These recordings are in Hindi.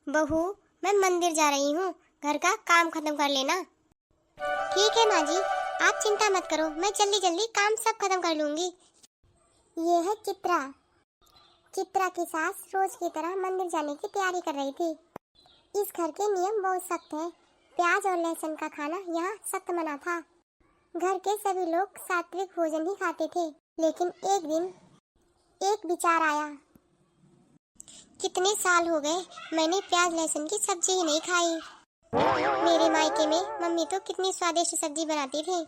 बहू, मैं मंदिर जा रही हूँ, घर का काम खत्म कर लेना। ठीक है माँ जी, आप चिंता मत करो, मैं जल्दी जल्दी काम सब खत्म कर लूंगी। ये है चित्रा। चित्रा की सास रोज की तरह मंदिर जाने की तैयारी कर रही थी। इस घर के नियम बहुत सख्त है। प्याज और लहसुन का खाना यहाँ सख्त मना था। घर के सभी लोग सात्विक भोजन ही खाते थे, लेकिन एक दिन एक विचार आया। कितने साल हो गए मैंने प्याज लहसुन की सब्जी ही नहीं खाई। मेरे मायके में मम्मी तो कितनी स्वादिष्ट सब्जी बनाती थी,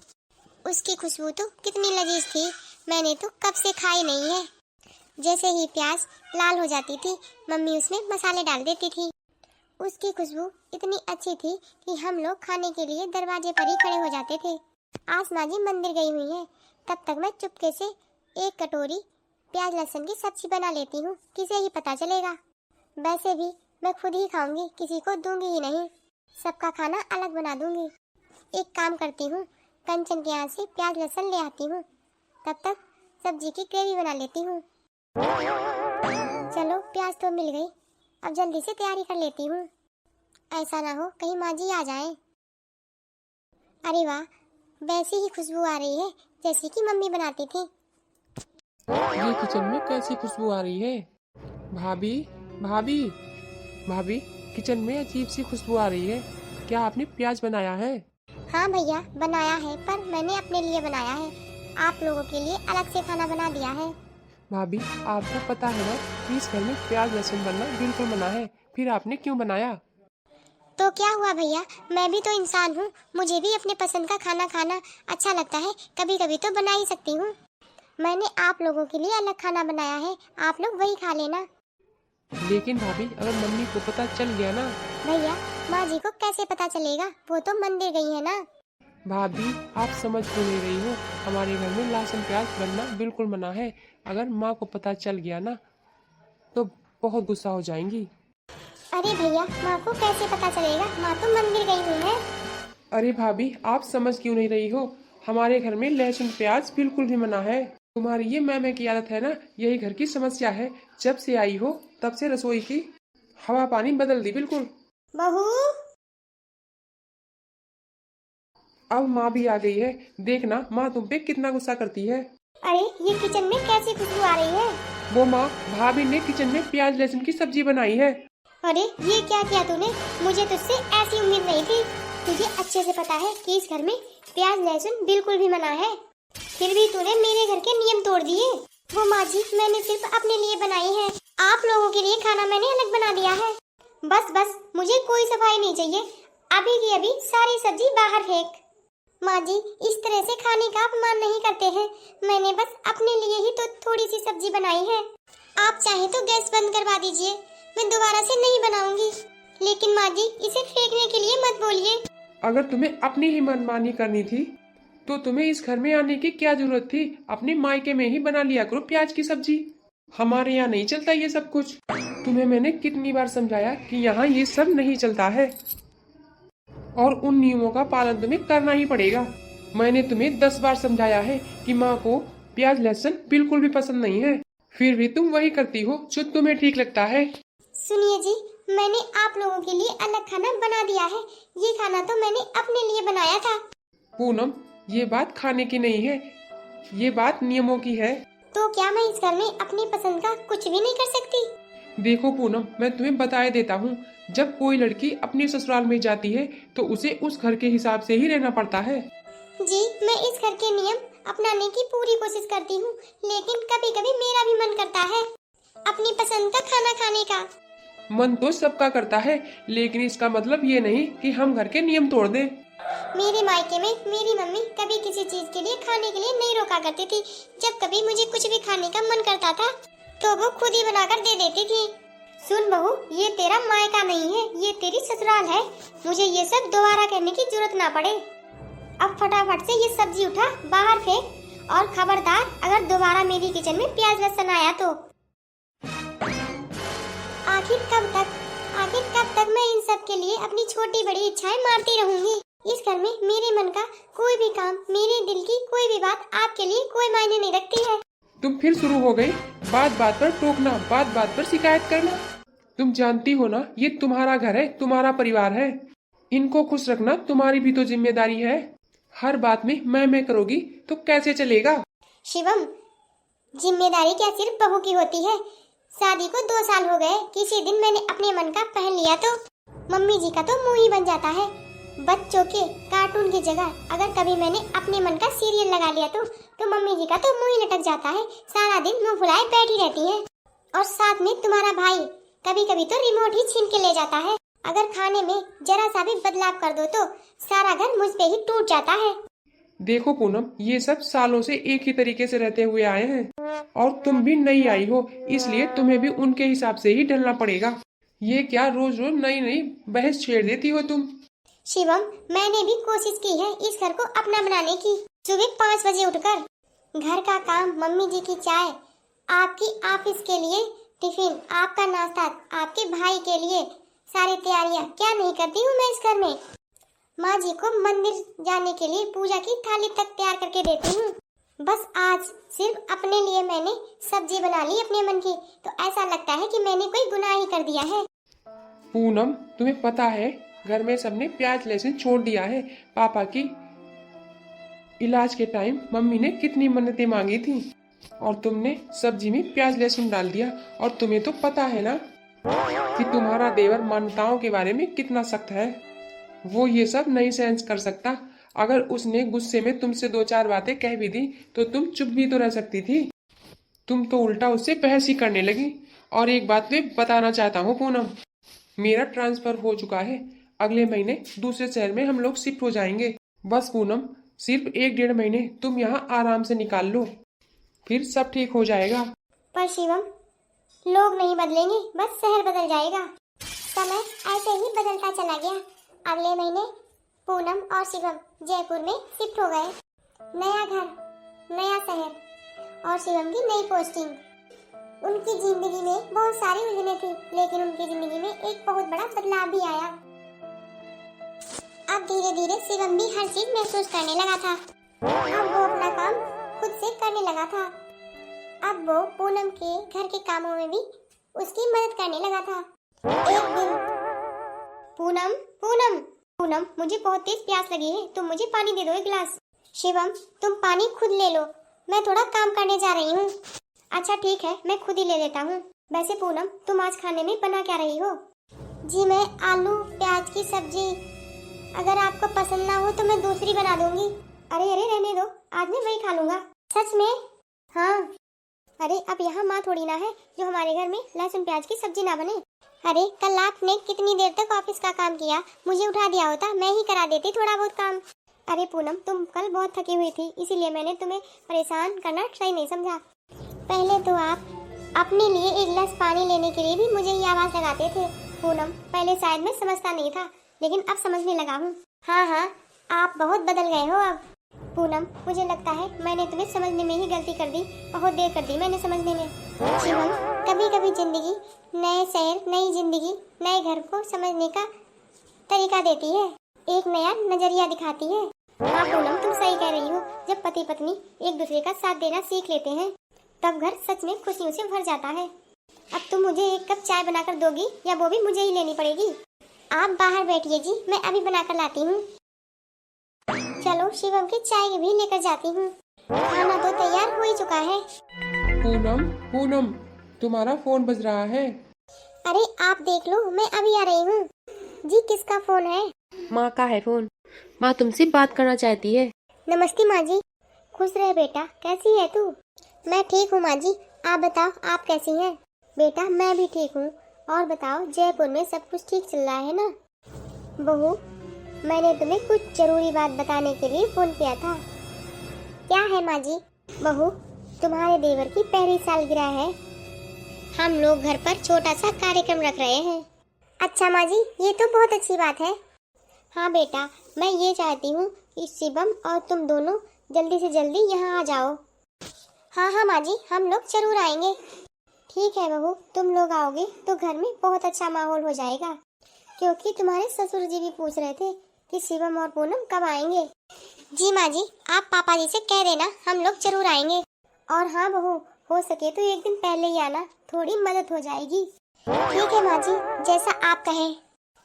उसकी खुशबू तो कितनी लजीज थी, मैंने तो कब से खाई नहीं है। जैसे ही प्याज लाल हो जाती थी, मम्मी उसमें मसाले डाल देती थी। उसकी खुशबू इतनी अच्छी थी कि हम लोग खाने के लिए दरवाजे पर ही खड़े हो जाते थे। आज माँ जी मंदिर गई हुई है, तब तक मैं चुपके से एक कटोरी प्याज लहसुन की सब्जी बना लेती हूँ, किसे ही पता चलेगा। वैसे भी मैं खुद ही खाऊंगी, किसी को दूंगी ही नहीं, सबका खाना अलग बना दूंगी। एक काम करती हूँ, कंचन के यहाँ से प्याज लहसुन ले आती हूँ, तब तक सब्जी की ग्रेवी बना लेती हूँ। चलो, प्याज तो मिल गई, अब जल्दी से तैयारी कर लेती हूँ, ऐसा ना हो कहीं माँ जी आ जाए। अरे वाह, वैसी ही खुशबू आ रही है जैसी कि मम्मी बनाती थी। ये किचन में कैसी खुशबू आ रही है? भाभी, भाभी, भाभी, किचन में अजीब सी खुशबू आ रही है। क्या आपने प्याज बनाया है? हाँ भैया, बनाया है, पर मैंने अपने लिए बनाया है, आप लोगों के लिए अलग से खाना बना दिया है। भाभी, आपको पता है ना कि इस घर में प्याज लहसुन बनना बिल्कुल मना है, फिर आपने क्यों बनाया? तो क्या हुआ भैया, मैं भी तो इंसान हूँ, मुझे भी अपने पसंद का खाना खाना अच्छा लगता है, कभी कभी तो बना ही सकती हूँ। मैंने आप लोगों के लिए अलग खाना बनाया है, आप लोग वही खा लेना। लेकिन भाभी, अगर मम्मी को पता चल गया ना? भैया, माँ जी को कैसे पता चलेगा, वो तो मंदिर गई है ना। भाभी, आप समझ क्यों नहीं रही हो? हमारे घर में लहसुन प्याज बनना बिल्कुल मना है। अगर माँ को पता चल गया ना तो बहुत गुस्सा हो जाएंगी। अरे भैया, माँ को कैसे पता चलेगा, माँ तो मंदिर गई हुई है। अरे भाभी, आप समझ क्यों नहीं रही हो? हमारे घर में लहसुन प्याज बिल्कुल भी मना है। तुम्हारी ये मैं की आदत है ना, यही घर की समस्या है। जब से आई हो तब से रसोई की हवा पानी बदल दी बिल्कुल। बहू, अब माँ भी आ गई है, देखना माँ तुम पे कितना गुस्सा करती है। अरे ये किचन में कैसी खुशबू आ रही है। वो माँ, भाभी ने किचन में प्याज लहसुन की सब्जी बनाई है। अरे ये क्या किया तूने, मुझे तुझसे ऐसी उम्मीद नहीं थी। तुझे अच्छे से पता है कि इस घर में प्याज लहसुन बिल्कुल भी मना है, फिर भी तूने मेरे घर के नियम तोड़ दिए। वो माँ जी, मैंने सिर्फ अपने लिए बनाई है, आप लोगों के लिए खाना मैंने अलग बना दिया है। बस बस, मुझे कोई सफाई नहीं चाहिए, अभी की अभी सारी सब्जी बाहर फेंक। माँ जी, इस तरह से खाने का अपमान नहीं करते हैं, मैंने बस अपने लिए ही तो थोड़ी सी सब्जी बनाई है। आप चाहे तो गैस बंद करवा दीजिए, मैं दोबारा से नहीं बनाऊंगी, लेकिन माँ जी इसे फेंकने के लिए मत बोलिए। अगर तुम्हें अपनी ही मनमानी करनी थी तो तुम्हें इस घर में आने की क्या जरूरत थी? अपने मायके में ही बना लिया करो प्याज की सब्जी। हमारे यहाँ नहीं चलता ये सब कुछ। तुम्हें मैंने कितनी बार समझाया कि यहाँ ये सब नहीं चलता है और उन नियमों का पालन तुम्हें करना ही पड़ेगा। मैंने तुम्हें 10 बार समझाया है कि माँ को प्याज लहसुन बिल्कुल भी पसंद नहीं है, फिर भी तुम वही करती हो जो तुम्हें ठीक लगता है। सुनिए जी, मैंने आप लोगों के लिए अलग खाना बना दिया है, ये खाना तो मैंने अपने लिए बनाया था। पूनम, ये बात खाने की नहीं है, ये बात नियमों की है। तो क्या मैं इस घर में अपनी पसंद का कुछ भी नहीं कर सकती? देखो पूनम, मैं तुम्हें बताए देता हूँ, जब कोई लड़की अपने ससुराल में जाती है तो उसे उस घर के हिसाब से ही रहना पड़ता है। जी, मैं इस घर के नियम अपनाने की पूरी कोशिश करती हूँ, लेकिन कभी कभी मेरा भी मन करता है अपनी पसंद का खाना खाने का। मन तो सबका करता है, लेकिन इसका मतलब ये नहीं कि हम घर के नियम तोड़ दें। मेरे मायके में मेरी मम्मी कभी किसी चीज के लिए खाने के लिए नहीं रोका करती थी। जब कभी मुझे कुछ भी खाने का मन करता था तो वो खुद ही बनाकर दे देती थी। सुन बहू, ये तेरा मायका नहीं है, ये तेरी ससुराल है, मुझे ये सब दोबारा करने की जरूरत ना पड़े। अब फटाफट से ये सब्जी उठा बाहर फेंक, और खबरदार अगर दोबारा मेरी किचन में प्याज लहसुन आया तो। आखिर कब तक मैं इन सब के लिए अपनी छोटी बड़ी इच्छाएं मारती रहूंगी। इस घर में मेरे मन का कोई भी काम, मेरे दिल की कोई भी बात आपके लिए कोई मायने नहीं रखती है। तुम फिर शुरू हो गई बात बात पर टोकना, बात बात पर शिकायत करना। तुम जानती हो ना, ये तुम्हारा घर है, तुम्हारा परिवार है। इनको खुश रखना तुम्हारी भी तो जिम्मेदारी है। हर बात में मैं करोगी तो कैसे चलेगा? शिवम, जिम्मेदारी क्या सिर्फ बहू की होती है? शादी को 2 साल हो गए, किसी दिन मैंने अपने मन का पहन लिया तो मम्मी जी का तो मुंह ही बन जाता है। बच्चों के कार्टून की जगह अगर कभी मैंने अपने मन का सीरियल लगा लिया तो मम्मी जी का तो मुंह ही लटक जाता है। सारा दिन मुंह फुलाए बैठी रहती है। और साथ में तुम्हारा भाई कभी कभी तो रिमोट ही छीन के ले जाता है। अगर खाने में जरा सा भी बदलाव कर दो तो सारा घर मुझ पे ही टूट जाता है। देखो पूनम, ये सब सालों से एक ही तरीके से रहते हुए आए हैं और तुम भी नई आई हो, इसलिए तुम्हें भी उनके हिसाब से ही ढलना पड़ेगा। ये क्या रोज रोज नई नई बहस छेड़ देती हो तुम? शिवम, मैंने भी कोशिश की है इस घर को अपना बनाने की। सुबह 5 बजे उठकर घर का काम, मम्मी जी की चाय, आपकी ऑफिस के लिए टिफिन, आपका नाश्ता, आपके भाई के लिए सारी तैयारियां क्या नहीं करती हूँ मैं इस घर में। माँ जी को मंदिर जाने के लिए पूजा की थाली तक तैयार करके देती हूँ। बस आज सिर्फ अपने लिए मैंने सब्जी बना ली अपने मन की, तो ऐसा लगता है कि मैंने कोई गुनाह ही कर दिया है। पूनम, तुम्हें पता है घर में सबने प्याज लहसुन छोड़ दिया है। पापा की इलाज के टाइम मम्मी ने कितनी मन्नतें मांगी थी और तुमने सब्जी में प्याज लहसुन डाल दिया। और तुम्हें तो पता है ना कि तुम्हारा देवर मान्यताओं के बारे में कितना सख्त है। वो ये सब नहीं सहन कर सकता। अगर उसने गुस्से में तुमसे 2-4 बातें कह भी दी तो तुम चुप भी तो रह सकती थी। तुम तो उल्टा उससे बहस ही करने लगी। और एक बात मैं बताना चाहता हूँ पूनम, मेरा ट्रांसफर हो चुका है। अगले महीने दूसरे शहर में हम लोग शिफ्ट हो जाएंगे। बस पूनम, सिर्फ 1-1.5 महीने तुम यहाँ आराम से निकाल लो, फिर सब ठीक हो जाएगा। पर शिवम, लोग नहीं बदलेंगे, बस शहर बदल जाएगा। समय ऐसे ही बदलता चला गया। अगले महीने पूनम और शिवम जयपुर में शिफ्ट हो गए। नया घर, नया शहर और शिवम की नई पोस्टिंग। उनकी जिंदगी में बहुत सारी उलझनें थी, लेकिन उनकी जिंदगी में एक बहुत बड़ा बदलाव भी आया। अब धीरे धीरे शिवम भी हर चीज महसूस करने लगा था। अब वो अपना काम खुद से करने लगा था। अब वो पूनम के घर के कामों में भी उसकी मदद करने लगा था। एक दिन, पूनम पूनम पूनम, मुझे बहुत तेज प्यास लगी है, तुम मुझे पानी दे दो 1 गिलास। शिवम, तुम पानी खुद ले लो, मैं थोड़ा काम करने जा रही हूँ। अच्छा ठीक है, मैं खुद ही ले लेता हूँ। वैसे पूनम, तुम आज खाने में बना क्या रही हो? जी मैं आलू प्याज की सब्जी। अगर आपको पसंद ना हो तो मैं दूसरी बना दूंगी। अरे अरे रहने दो, आज मैं वही खा लूंगा। सच में? हाँ। अरे अब यहाँ माँ थोड़ी ना है जो हमारे घर में लहसुन प्याज की सब्जी ना बने। अरे कल आपने कितनी देर तक ऑफिस का काम किया, मुझे उठा दिया होता, मैं ही करा देती थोड़ा बहुत काम। अरे पूनम, तुम कल बहुत थकी हुई थी, इसीलिए मैंने तुम्हें परेशान करना सही नहीं समझा। पहले तो आप अपने लिए 1 गिलास पानी लेने के लिए भी मुझे ही आवाज लगाते थे। पूनम, पहले शायद मैं समझता नहीं था, लेकिन अब समझने लगा हूँ। हाँ हाँ, आप बहुत बदल गए हो अब। पूनम, मुझे लगता है मैंने तुम्हें समझने में ही गलती कर दी, बहुत देर कर दी मैंने समझने में। शिवम, कभी कभी जिंदगी नए शहर, नई जिंदगी, नए घर को समझने का तरीका देती है, एक नया नजरिया दिखाती है। हाँ पूनम, तुम सही कह रही हो। जब पति पत्नी एक दूसरे का साथ देना सीख लेते हैं तब घर सच में खुशियों से भर जाता है। अब तुम मुझे 1 कप चाय बनाकर दोगी या वो भी मुझे ही लेनी पड़ेगी? आप बाहर बैठिए जी, मैं अभी बनाकर लाती हूँ। चलो शिवम की चाय भी लेकर जाती हूँ। खाना तो तैयार हो ही चुका है। पूनम पूनम, तुम्हारा फोन बज रहा है। अरे आप देख लो, मैं अभी आ रही हूँ। जी किसका फोन है? माँ का है फोन। माँ तुमसे बात करना चाहती है। नमस्ते माँ जी। खुश रहे बेटा, कैसी है तू? मैं ठीक हूँ माँ जी, आप बताओ आप कैसी हैं? बेटा मैं भी ठीक हूँ। और बताओ जयपुर में सब कुछ ठीक चल रहा है ना? बहू, मैंने तुम्हें कुछ जरूरी बात बताने के लिए फोन किया था। क्या है माँ जी? बहू, तुम्हारे देवर की पहली सालगिरह है, हम लोग घर पर छोटा सा कार्यक्रम रख रहे हैं। अच्छा माँ जी, ये तो बहुत अच्छी बात है। हाँ बेटा, मैं ये चाहती हूँ कि शिवम और तुम दोनों जल्दी से जल्दी यहाँ आ जाओ। हाँ हाँ माँ जी, हम लोग जरूर आएंगे। ठीक है बहू, तुम लोग आओगे तो घर में बहुत अच्छा माहौल हो जाएगा, क्योंकि तुम्हारे ससुर जी भी पूछ रहे थे कि शिवम और पूनम कब आएंगे। जी माँ जी, आप पापा जी से कह देना, हम लोग जरूर आएंगे। और हाँ बहू, हो सके तो 1 दिन पहले ही आना, थोड़ी मदद हो जाएगी। ठीक है माँ जी, जैसा आप कहें।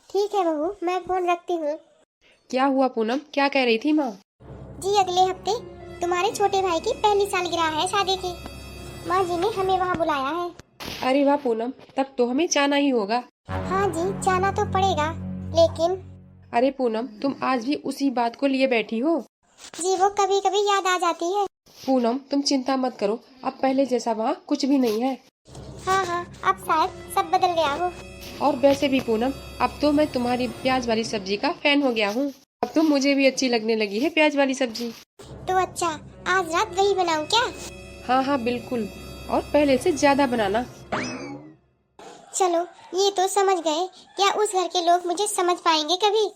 ठीक है बहू, मैं फोन रखती हूँ। क्या हुआ पूनम, क्या कह रही थी माँ? जी अगले हफ्ते तुम्हारे छोटे भाई की पहली सालगिरह है शादी की। माँ जी ने हमें वहाँ बुलाया है। अरे वाह पूनम, तब तो हमें जाना ही होगा। हाँ जी, जाना तो पड़ेगा, लेकिन अरे पूनम, तुम आज भी उसी बात को लिए बैठी हो। जी वो कभी कभी याद आ जाती है। पूनम तुम चिंता मत करो, अब पहले जैसा वहाँ कुछ भी नहीं है। हाँ, अब शायद सब बदल गया हो। और वैसे भी पूनम, अब तो मैं तुम्हारी प्याज वाली सब्जी का फैन हो गया हूँ। अब तो मुझे भी अच्छी लगने लगी है प्याज वाली सब्जी। तो अच्छा, आज रात वही बनाऊं क्या? हाँ हाँ बिल्कुल, और पहले से ज्यादा बनाना। चलो ये तो समझ गए, क्या उस घर के लोग मुझे समझ पाएंगे कभी?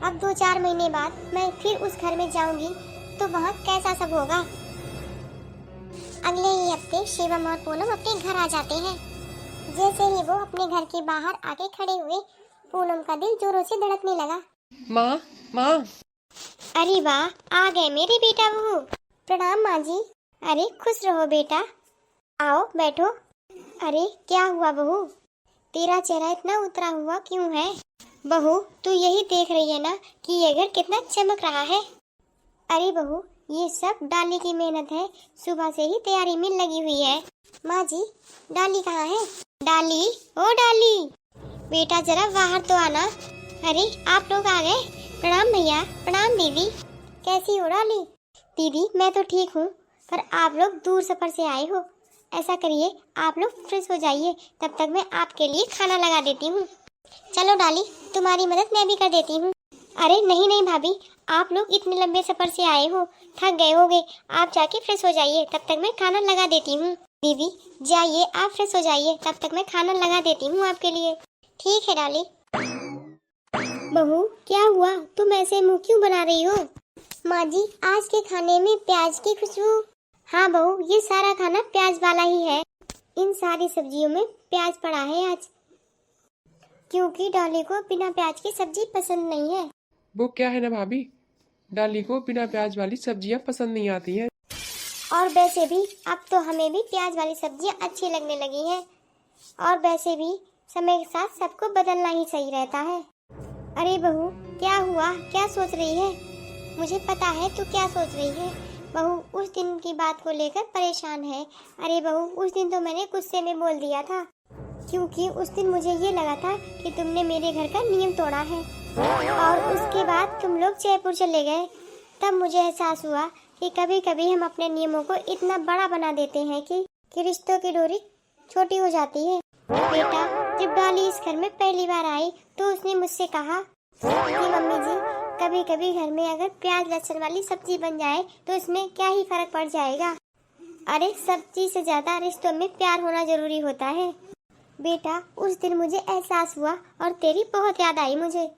अब 2-4 महीने बाद मैं फिर उस घर में जाऊंगी तो वहाँ कैसा सब होगा। अगले ही हफ्ते शिवम और पूनम अपने घर आ जाते हैं। जैसे ही वो अपने घर के बाहर आके खड़े हुए, पूनम का दिल जोरों से धड़कने लगा। माँ माँ। अरे वाह, आ गए मेरे बेटा बहू। प्रणाम माँ जी। अरे खुश रहो बेटा, आओ बैठो। अरे क्या हुआ बहू, तेरा चेहरा इतना उतरा हुआ क्यों है? बहू तू यही देख रही है ना कि ये घर कितना चमक रहा है। अरे बहू, ये सब डाली की मेहनत है, सुबह से ही तैयारी में लगी हुई है। माँ जी, डाली कहाँ है? डाली, ओ डाली, बेटा जरा बाहर तो आना। अरे आप लोग आ गए। प्रणाम भैया, प्रणाम दीदी। कैसी हो डाली? दीदी मैं तो ठीक हूँ, पर आप लोग दूर सफर से आए हो। ऐसा करिए, आप लोग फ्रेश हो जाइए, तब तक मैं आपके लिए खाना लगा देती हूँ। चलो डाली, तुम्हारी मदद मैं भी कर देती हूँ। अरे नहीं नहीं भाभी, आप लोग इतने लंबे सफर से आए हो, थक गए होगे, आप जाके फ्रेश हो जाइए, तब तक मैं खाना लगा देती हूँ। दीदी जाइए, आप फ्रेश हो जाइए, तब तक मैं खाना लगा देती हूँ आपके लिए। ठीक है डाली। बहू क्या हुआ, तुम ऐसे मुंह क्यों बना रही हो? माँ जी, आज के खाने में प्याज की खुशबू। हाँ बहू, ये सारा खाना प्याज वाला ही है। इन सारी सब्जियों में प्याज पड़ा है आज, क्योंकि डाली को बिना प्याज की सब्जी पसंद नहीं है। वो क्या है ना भाभी, डाली को बिना प्याज वाली सब्जियां पसंद नहीं आती हैं। और वैसे भी अब तो हमें भी प्याज वाली सब्जियां अच्छी लगने लगी है। और वैसे भी समय के साथ सबको बदलना ही सही रहता है। अरे बहू क्या हुआ, क्या सोच रही है? मुझे पता है तू क्या सोच रही है। बहू उस दिन की बात को लेकर परेशान है। अरे बहू उस दिन तो मैंने गुस्से में बोल दिया था, क्योंकि उस दिन मुझे ये लगा था कि तुमने मेरे घर का नियम तोड़ा है। और उसके बाद तुम लोग जयपुर चले गए, तब मुझे एहसास हुआ कि कभी कभी हम अपने नियमों को इतना बड़ा बना देते हैं कि रिश्तों की डोरी छोटी हो जाती है। बेटा जब डाली इस घर में पहली बार आई तो उसने मुझसे कहा कि मम्मी जी, कभी कभी घर में अगर प्याज लहसुन वाली सब्जी बन जाए तो इसमें क्या ही फर्क पड़ जाएगा। अरे सब्जी से ज्यादा रिश्तों में प्यार होना जरूरी होता है। बेटा उस दिन मुझे एहसास हुआ और तेरी बहुत याद आई मुझे।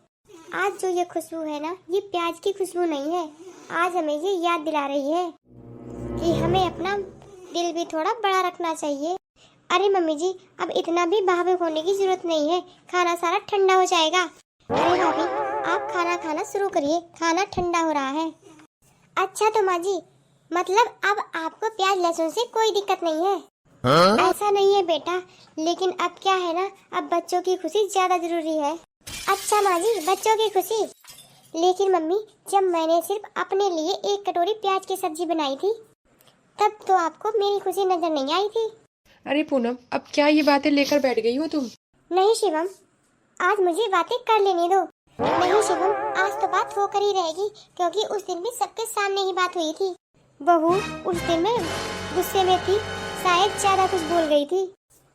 आज जो ये खुशबू है ना, ये प्याज की खुशबू नहीं है। आज हमें ये याद दिला रही है कि हमें अपना दिल भी थोड़ा बड़ा रखना चाहिए। अरे मम्मी जी, अब इतना भी भावुक होने की जरूरत नहीं है, खाना सारा ठंडा हो जाएगा। अरे भाभी आप खाना खाना शुरू करिए, खाना ठंडा हो रहा है। अच्छा तो माँ जी, मतलब अब आपको प्याज लहसुन से कोई दिक्कत नहीं है? ऐसा नहीं है बेटा, लेकिन अब क्या है ना, अब बच्चों की खुशी ज्यादा जरूरी है। अच्छा माँ जी, बच्चों की खुशी, लेकिन मम्मी जब मैंने सिर्फ अपने लिए 1 कटोरी प्याज की सब्जी बनाई थी, तब तो आपको मेरी खुशी नजर नहीं आई थी। अरे पूनम, अब क्या ये बातें लेकर बैठ गई हो तुम? नहीं शिवम, आज मुझे बातें कर लेने दो। नहीं शिवम, आज तो बात होकर ही रहेगी, क्योंकि उस दिन भी सबके सामने ही बात हुई थी। बहू उस दिन मैं गुस्से में थी, शायद ज्यादा कुछ बोल गई थी।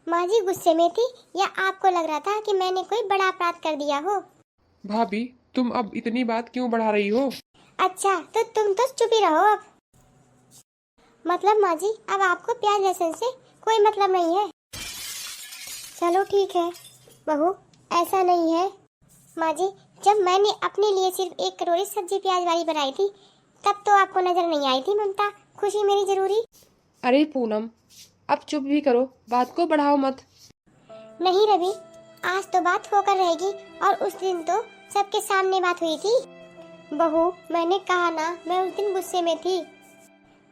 माँ जी गुस्से में थी, या आपको लग रहा था कि मैंने कोई बड़ा अपराध कर दिया हो? भाभी तुम अब इतनी बात क्यों बढ़ा रही हो? अच्छा तो तुम तो चुप ही रहो अब। मतलब माँ जी अब आपको प्याज लहसुन से कोई मतलब नहीं है। चलो ठीक है बहू, ऐसा नहीं है। माँ जी जब मैंने अपने लिए सिर्फ 1 कटोरी सब्जी प्याज वाली बनाई थी, तब तो आपको नजर नहीं आई थी ममता, खुशी मेरी जरूरी। अरे पूनम, अब चुप भी करो, बात को बढ़ाओ मत। नहीं रवि, आज तो बात होकर रहेगी, और उस दिन तो सबके सामने बात हुई थी। बहू मैंने कहा ना, मैं उस दिन गुस्से में थी।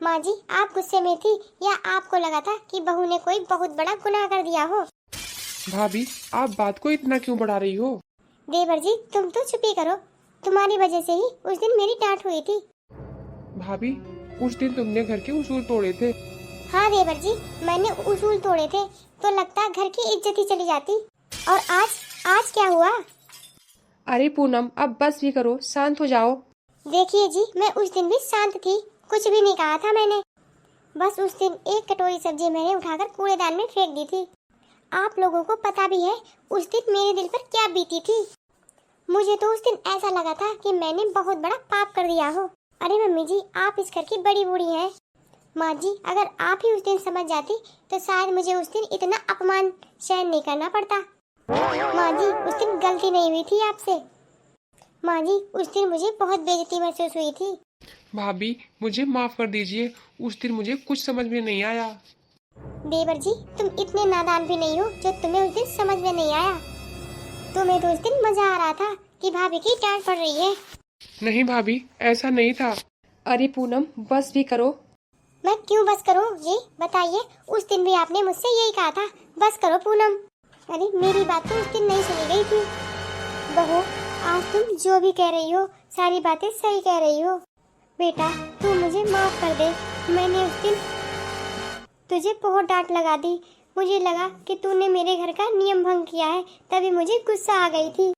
माँ जी आप गुस्से में थी, या आपको लगा था कि बहू ने कोई बहुत बड़ा गुनाह कर दिया हो? भाभी, आप बात को इतना क्यों बढ़ा रही हो? देवर जी तुम तो चुप ही करो, तुम्हारी वजह से ही उस दिन मेरी डांट हुई थी। भाभी, उस दिन तुमने घर के उसूल तोड़े थे। हाँ देवर जी, मैंने उसूल तोड़े थे तो लगता है घर की इज्जत ही चली जाती। और आज क्या हुआ? अरे पूनम, अब बस भी करो, शांत हो जाओ। देखिए जी, मैं उस दिन भी शांत थी, कुछ भी नहीं कहा था मैंने। बस उस दिन एक कटोरी सब्जी मैंने उठाकर कूड़ेदान में फेंक दी थी। आप लोगों को पता भी है उस दिन मेरे दिल पर क्या बीती थी। मुझे तो उस दिन ऐसा लगा था कि मैंने बहुत बड़ा पाप कर दिया हो। अरे मम्मी जी, आप इस घर की बड़ी बूढ़ी हैं। माँ जी, अगर आप ही उस दिन समझ जाती तो शायद मुझे उस दिन इतना अपमान सहन नहीं करना पड़ता। माँ जी, उस दिन गलती नहीं हुई थी आपसे। माँ जी, उस दिन मुझे बहुत बेइज्जती महसूस हुई थी। भाभी, मुझे माफ कर दीजिए, उस दिन मुझे कुछ समझ में नहीं आया। देवर जी, तुम इतने नादान भी नहीं हो जो तुम्हें उस दिन समझ में नहीं आया। तुम्हें तो उस दिन मजा आ रहा था कि भाभी की डांट पड़ रही है। नहीं भाभी, ऐसा नहीं था। अरे पूनम, बस भी करो। मैं क्यों बस करूं जी, बताइए। उस दिन भी आपने मुझसे यही कहा था, बस करो पूनम। अरे मेरी बात तो उस दिन नहीं सुनी गई थी। बहू, आज तुम जो भी कह रही हो सारी बातें सही कह रही हो। बेटा तू मुझे माफ कर दे, मैंने उस दिन तुझे बहुत डांट लगा दी। मुझे लगा कि तूने मेरे घर का नियम भंग किया है, तभी मुझे गुस्सा आ गई थी।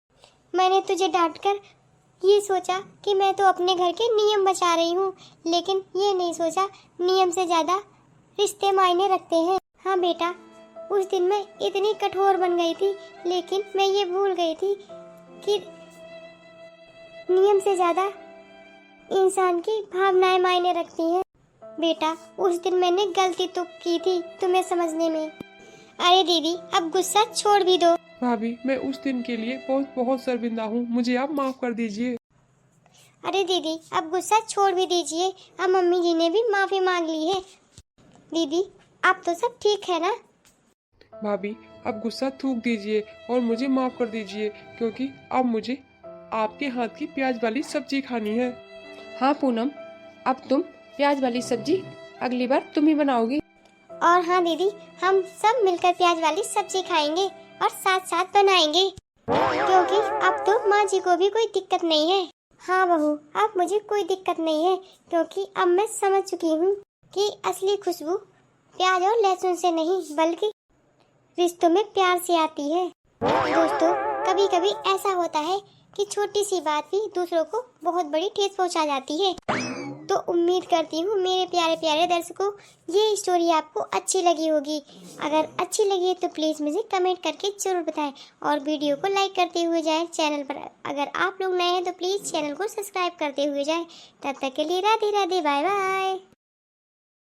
मैंने तुझे डांटकर ये सोचा कि मैं तो अपने घर के नियम बचा रही हूँ, लेकिन ये नहीं सोचा नियम से ज्यादा रिश्ते मायने रखते हैं। हाँ बेटा, उस दिन मैं इतनी कठोर बन गई थी, लेकिन मैं ये भूल गई थी कि नियम से ज्यादा इंसान की भावनाएं मायने रखती हैं। बेटा उस दिन मैंने गलती तो की थी तुम्हें समझने में। अरे दीदी, अब गुस्सा छोड़ भी दो। भाभी, मैं उस दिन के लिए बहुत बहुत शर्मिंदा हूँ, मुझे आप माफ कर दीजिए। अरे दीदी, अब गुस्सा छोड़ भी दीजिए, अब मम्मी जी ने भी माफी मांग ली है। दीदी आप तो सब ठीक है ना? भाभी, अब गुस्सा थूक दीजिए और मुझे माफ कर दीजिए, क्योंकि अब मुझे आपके हाथ की प्याज वाली सब्जी खानी है। हाँ पूनम, अब तुम प्याज वाली सब्जी अगली बार तुम ही बनाओगी। और हाँ दीदी, हम सब मिलकर प्याज वाली सब्जी खाएंगे और साथ साथ बनाएंगे, क्योंकि अब तो माँ जी को भी कोई दिक्कत नहीं है। हाँ बहू, अब मुझे कोई दिक्कत नहीं है, क्योंकि अब मैं समझ चुकी हूँ कि असली खुशबू प्याज और लहसुन से नहीं बल्कि रिश्तों में प्यार से आती है। दोस्तों, कभी कभी ऐसा होता है कि छोटी सी बात भी दूसरों को बहुत बड़ी ठेस पहुंचा जाती है। तो उम्मीद करती हूँ मेरे प्यारे प्यारे दर्शकों, ये स्टोरी आपको अच्छी लगी होगी। अगर अच्छी लगी है तो प्लीज़ मुझे कमेंट करके जरूर बताएं और वीडियो को लाइक करते हुए जाएं। चैनल पर अगर आप लोग नए हैं तो प्लीज़ चैनल को सब्सक्राइब करते हुए जाएं। तब तक के लिए राधे राधे, बाय बाय।